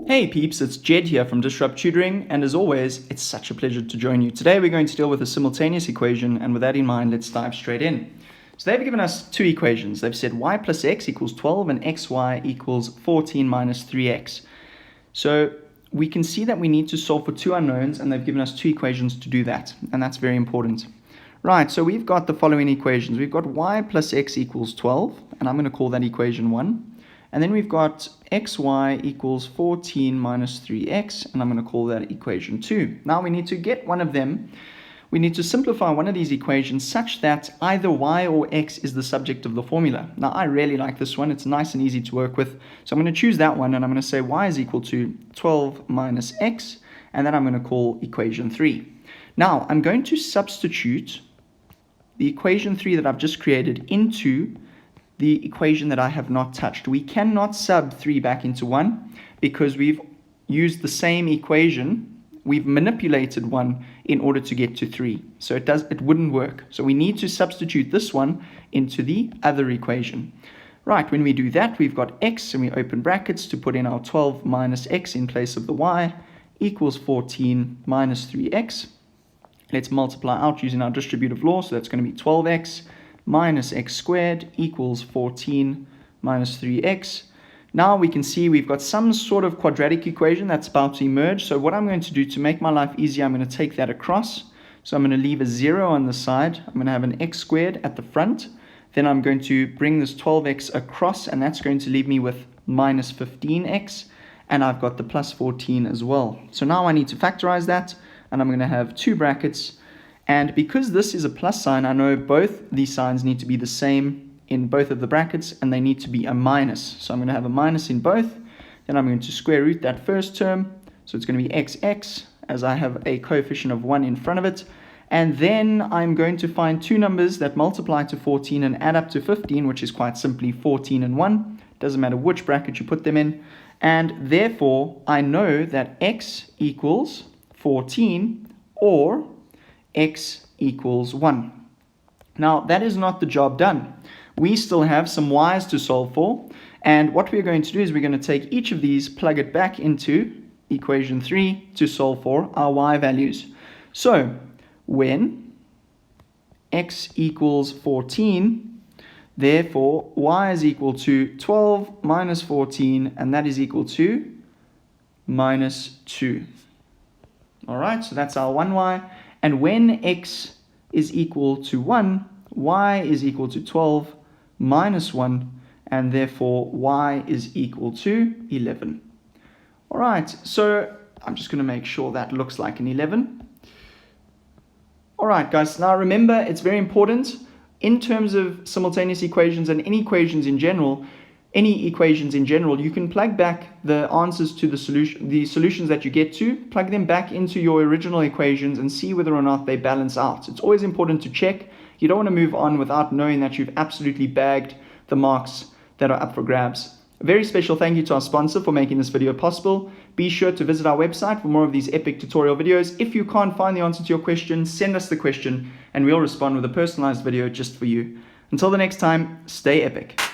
Hey peeps, it's Jedd here from Disrupt Tutoring, and as always, it's such a pleasure to join you. Today we're going to deal with a simultaneous equation, and with that in mind, let's dive straight in. So they've given us two equations. They've said y plus x equals 12 and xy equals 14 minus 3x. So we can see that we need to solve for two unknowns, and they've given us two equations to do that, and that's very important. Right, so we've got the following equations. We've got y plus x equals 12, and I'm going to call that equation 1. And then we've got xy equals 14 minus 3x, and I'm going to call that equation 2. Now we need to get one of them. We need to simplify one of these equations such that either y or x is the subject of the formula. Now I really like this one. It's nice and easy to work with. So I'm going to choose that one, and I'm going to say y is equal to 12 minus x, and then I'm going to call equation 3. Now I'm going to substitute the equation 3 that I've just created into the equation that I have not touched. We cannot sub 3 back into 1 because we've used the same equation. We've manipulated 1 in order to get to 3. So it wouldn't work. So we need to substitute this one into the other equation. Right, when we do that, we've got x, and we open brackets to put in our 12 minus x in place of the y equals 14 minus 3x. Let's multiply out using our distributive law. So that's going to be 12x minus x squared equals 14 minus 3x. Now we can see we've got some sort of quadratic equation that's about to emerge. So what I'm going to do to make my life easier, I'm going to take that across. So I'm going to leave a 0 on the side. I'm going to have an x squared at the front. Then I'm going to bring this 12x across, and that's going to leave me with minus 15x. And I've got the plus 14 as well. So now I need to factorize that, and I'm going to have two brackets. And because this is a plus sign, I know both these signs need to be the same in both of the brackets, and they need to be a minus. So I'm going to have a minus in both. Then I'm going to square root that first term. So it's going to be xx, as I have a coefficient of 1 in front of it. And then I'm going to find two numbers that multiply to 14 and add up to 15, which is quite simply 14 and 1. Doesn't matter which bracket you put them in. And therefore, I know that x equals 14 or x equals 1. Now, that is not the job done. We still have some y's to solve for, and what we're going to do is we're going to take each of these, plug it back into equation 3 to solve for our y values. So, when x equals 14, therefore y is equal to 12 minus 14, and that is equal to minus 2. Alright, so that's our 1y. And when x is equal to 1, y is equal to 12 minus 1, and therefore y is equal to 11. All right, so I'm just going to make sure that looks like an 11. All right, guys, now remember, it's very important in terms of simultaneous equations and any equations in general, you can plug back the answers to the solutions that you get to, plug them back into your original equations and see whether or not they balance out. It's always important to check. You don't want to move on without knowing that you've absolutely bagged the marks that are up for grabs. A very special thank you to our sponsor for making this video possible. Be sure to visit our website for more of these epic tutorial videos. If you can't find the answer to your question, send us the question and we'll respond with a personalized video just for you. Until the next time, stay epic.